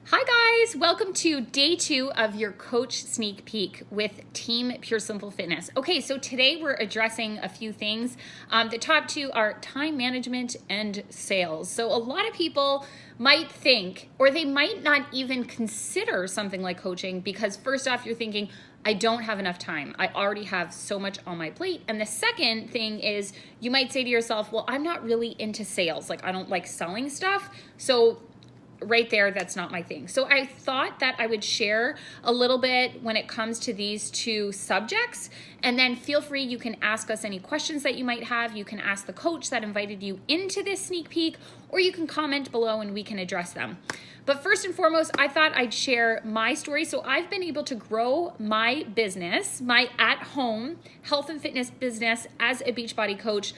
Hi guys, welcome to day 2 of your coach sneak peek with Team Pure Simple Fitness. Okay, so today we're addressing a few things. The top 2 are time management and sales. So a lot of people might think, or they might not even consider something like coaching because first off, you're thinking, I don't have enough time. I already have so much on my plate. And the second thing is you might say to yourself, well, I'm not really into sales. Like I don't like selling stuff. So right there, that's not my thing. So I thought that I would share a little bit when it comes to these two subjects, and then feel free, you can ask us any questions that you might have. You can ask the coach that invited you into this sneak peek, or you can comment below and we can address them. But first and foremost, I thought I'd share my story. So I've been able to grow my business, my at-home health and fitness business as a Beachbody coach,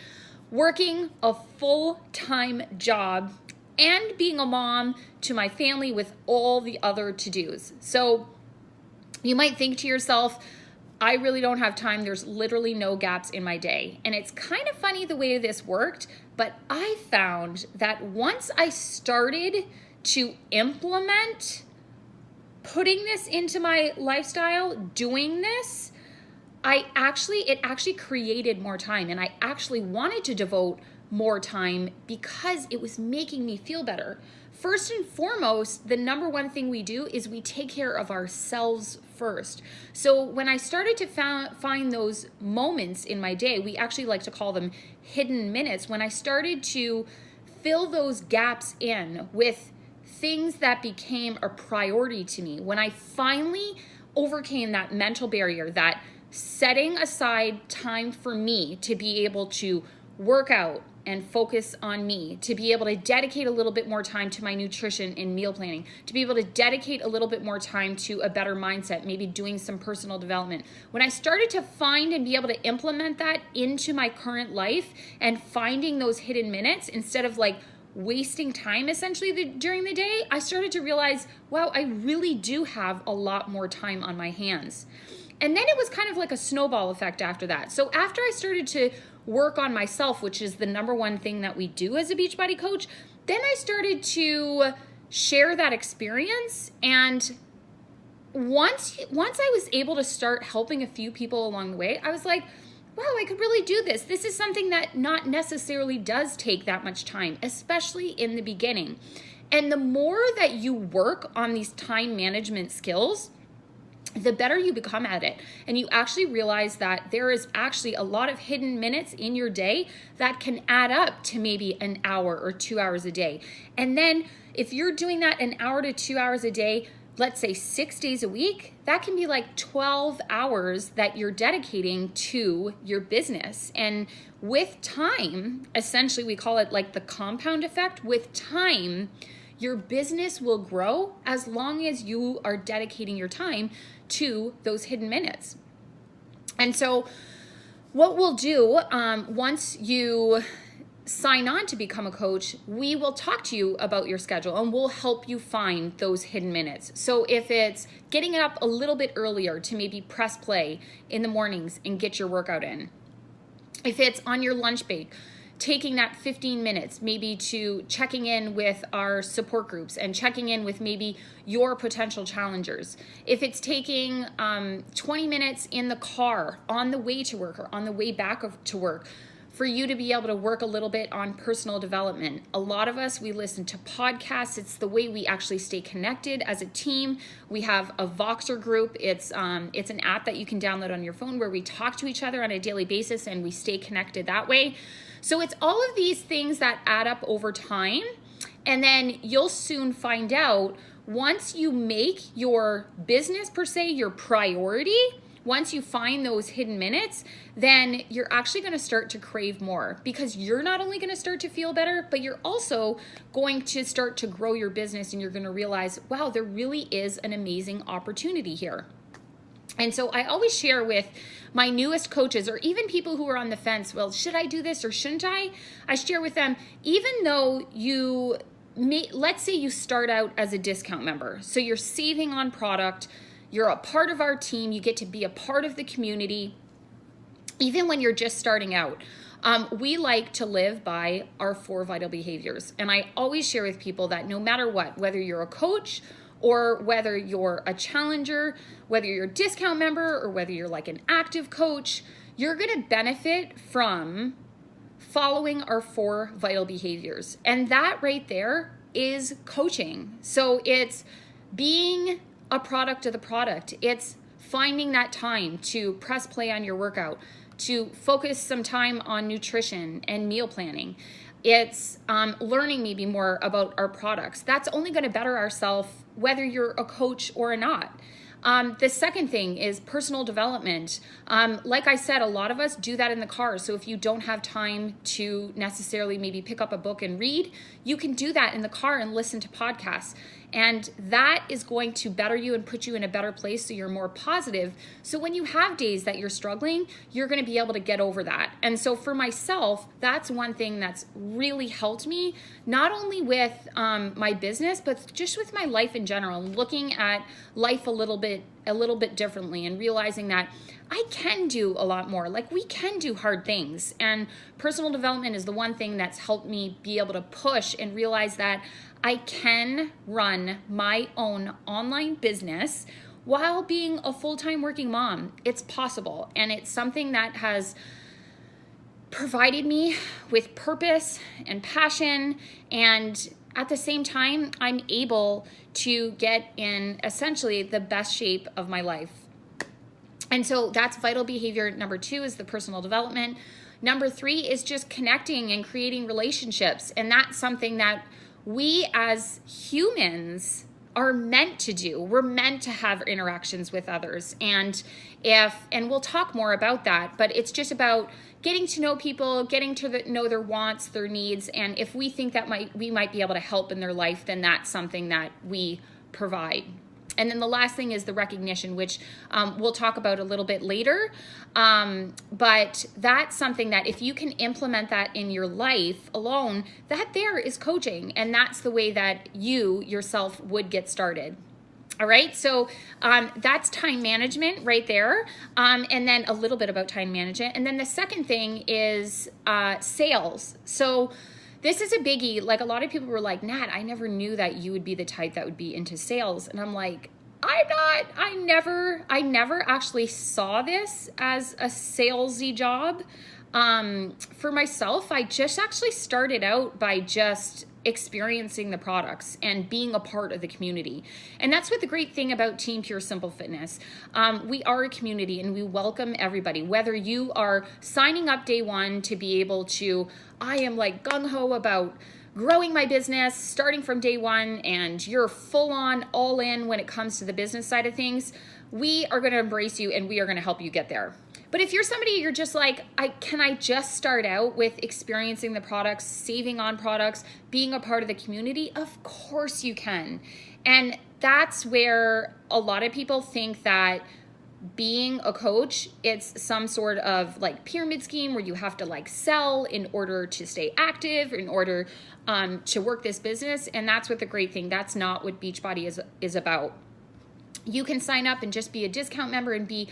working a full-time job and being a mom to my family with all the other to-dos. So you might think to yourself, I really don't have time. There's literally no gaps in my day. And it's kind of funny the way this worked, but I found that once I started to implement putting this into my lifestyle, doing this, it actually created more time, and I actually wanted to devote more time because it was making me feel better. First and foremost, the number one thing we do is we take care of ourselves first. So when I started to find those moments in my day, we actually like to call them hidden minutes, when I started to fill those gaps in with things that became a priority to me, when I finally overcame that mental barrier, that setting aside time for me to be able to work out and focus on me, to be able to dedicate a little bit more time to my nutrition and meal planning, to be able to dedicate a little bit more time to a better mindset, maybe doing some personal development. When I started to find and be able to implement that into my current life and finding those hidden minutes instead of like wasting time essentially during the day, I started to realize, wow, I really do have a lot more time on my hands. And then it was kind of like a snowball effect after that. So after I started to work on myself, which is the number one thing that we do as a Beachbody coach, then I started to share that experience. And once I was able to start helping a few people along the way, I was like, wow, I could really do this. This is something that not necessarily does take that much time, especially in the beginning. And the more that you work on these time management skills, the better you become at it. And you actually realize that there is actually a lot of hidden minutes in your day that can add up to maybe an hour or 2 hours a day. And then if you're doing that an hour to 2 hours a day, let's say 6 days a week, that can be like 12 hours that you're dedicating to your business. And with time, essentially we call it like the compound effect. With time, your business will grow as long as you are dedicating your time to those hidden minutes. And so what we'll do, once you sign on to become a coach, we will talk to you about your schedule and we'll help you find those hidden minutes. So if it's getting it up a little bit earlier to maybe press play in the mornings and get your workout in, if it's on your lunch break, taking that 15 minutes maybe to checking in with our support groups and checking in with maybe your potential challengers. If it's taking 20 minutes in the car on the way to work or on the way back to work, for you to be able to work a little bit on personal development. A lot of us, we listen to podcasts. It's the way we actually stay connected as a team. We have a Voxer group. It's an app that you can download on your phone where we talk to each other on a daily basis and we stay connected that way. So it's all of these things that add up over time. And then you'll soon find out, once you make your business per se your priority, once you find those hidden minutes, then you're actually going to start to crave more, because you're not only going to start to feel better, but you're also going to start to grow your business, and you're going to realize, wow, there really is an amazing opportunity here. And so I always share with my newest coaches, or even people who are on the fence, well, should I do this or shouldn't I? I share with them, even though let's say you start out as a discount member, so you're saving on product, you're a part of our team, you get to be a part of the community. Even when you're just starting out, we like to live by our 4 vital behaviors. And I always share with people that no matter what, whether you're a coach or whether you're a challenger, whether you're a discount member, or whether you're like an active coach, you're going to benefit from following our 4 vital behaviors. And that right there is coaching. So it's being a product of the product. It's finding that time to press play on your workout, to focus some time on nutrition and meal planning. It's learning maybe more about our products. That's only going to better ourselves whether you're a coach or not. The second thing is personal development. Like I said, a lot of us do that in the car. So if you don't have time to necessarily maybe pick up a book and read, you can do that in the car and listen to podcasts. And that is going to better you and put you in a better place so you're more positive. So when you have days that you're struggling, you're going to be able to get over that. And so for myself, that's one thing that's really helped me, not only with my business, but just with my life in general, looking at life a little bit differently and realizing that I can do a lot more. Like, we can do hard things. And personal development is the one thing that's helped me be able to push and realize that I can run my own online business while being a full-time working mom. It's possible. And it's something that has provided me with purpose and passion. And at the same time, I'm able to get in essentially the best shape of my life. And so that's vital behavior. Number 2 is the personal development. Number 3 is just connecting and creating relationships. And that's something that we as humans are meant to do. We're meant to have interactions with others. And we'll talk more about that, but it's just about getting to know people, getting to know their wants, their needs. And if we think that we might be able to help in their life, then that's something that we provide. And then the last thing is the recognition, which we'll talk about a little bit later. But that's something that if you can implement that in your life alone, that there is coaching. And that's the way that you yourself would get started. All right, so that's time management right there. And then a little bit about time management. And then the second thing is sales. So this is a biggie. Like, a lot of people were like, Nat, I never knew that you would be the type that would be into sales. And I'm like, I'm not. I never actually saw this as a salesy job. For myself, I just actually started out by just experiencing the products and being a part of the community. And that's what the great thing about Team Pure Simple Fitness. We are a community and we welcome everybody, whether you are signing up day one to be able to, I am like gung-ho about growing my business starting from day one, and you're full on all in when it comes to the business side of things. We are going to embrace you and we are going to help you get there. But if you're somebody, you're just like, can I just start out with experiencing the products, saving on products, being a part of the community? Of course you can. And that's where a lot of people think that being a coach, it's some sort of like pyramid scheme where you have to like sell in order to stay active, in order to work this business. And that's what the great thing, that's not what Beachbody is about. You can sign up and just be a discount member and be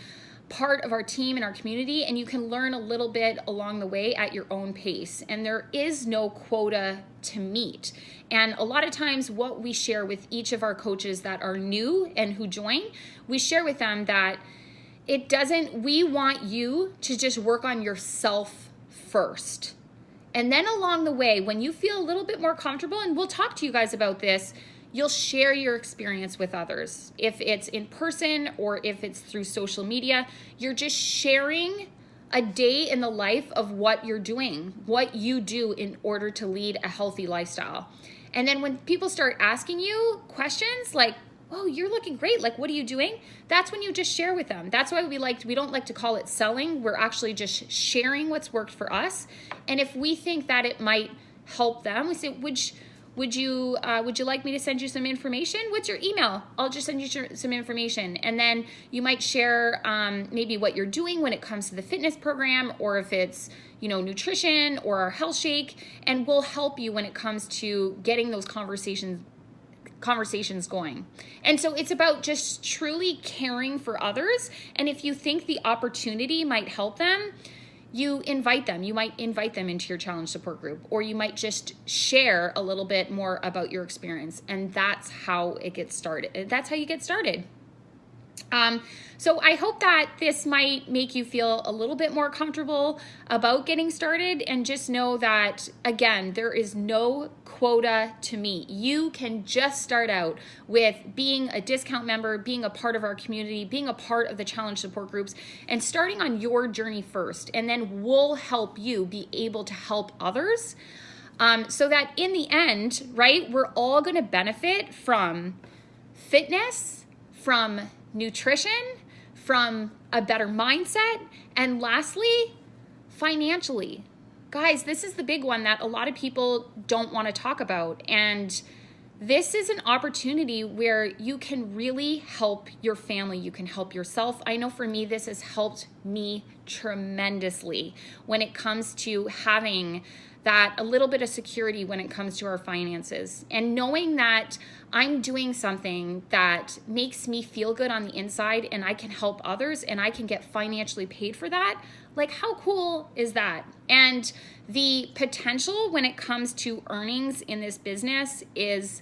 part of our team and our community, and you can learn a little bit along the way at your own pace. And there is no quota to meet. And a lot of times what we share with each of our coaches that are new and who join, we share with them that we want you to just work on yourself first. And then along the way, when you feel a little bit more comfortable, and we'll talk to you guys about this, you'll share your experience with others. If it's in person or if it's through social media, you're just sharing a day in the life of what you're doing, what you do in order to lead a healthy lifestyle. And then when people start asking you questions like, oh, you're looking great, like, what are you doing? That's when you just share with them. That's why we don't like to call it selling. We're actually just sharing what's worked for us. And if we think that it might help them, we say, would you like me to send you some information? What's your email? I'll just send you some information. And then you might share maybe what you're doing when it comes to the fitness program, or if it's, nutrition or our health shake, and we'll help you when it comes to getting those conversations going. And so it's about just truly caring for others. And if you think the opportunity might help them, you invite them. You might invite them into your challenge support group, or you might just share a little bit more about your experience. And that's how it gets started. That's how you get started. So I hope that this might make you feel a little bit more comfortable about getting started, and just know that, again, there is no quota to meet. You can just start out with being a discount member, being a part of our community, being a part of the challenge support groups, and starting on your journey first. And then we'll help you be able to help others, so that in the end, right, we're all going to benefit from fitness, from nutrition, from a better mindset, and lastly, financially. Guys, this is the big one that a lot of people don't want to talk about. And this is an opportunity where you can really help your family. You can help yourself. I know for me, this has helped me tremendously when it comes to having that a little bit of security when it comes to our finances, and knowing that I'm doing something that makes me feel good on the inside, and I can help others, and I can get financially paid for that. Like, how cool is that? And the potential when it comes to earnings in this business is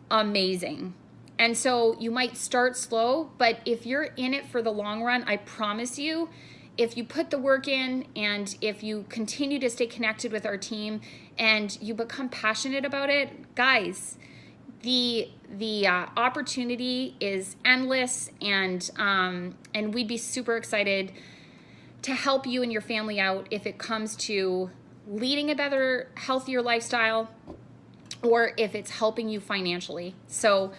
amazing. And so you might start slow, but if you're in it for the long run, I promise you, if you put the work in, and if you continue to stay connected with our team, and you become passionate about it, guys, the opportunity is endless, and we'd be super excited to help you and your family out if it comes to leading a better, healthier lifestyle, or if it's helping you financially. So,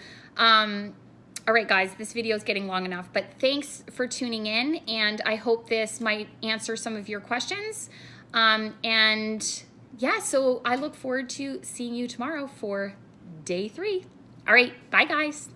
all right, guys, this video is getting long enough, but thanks for tuning in, and I hope this might answer some of your questions. And yeah, so I look forward to seeing you tomorrow for day 3. All right, bye, guys.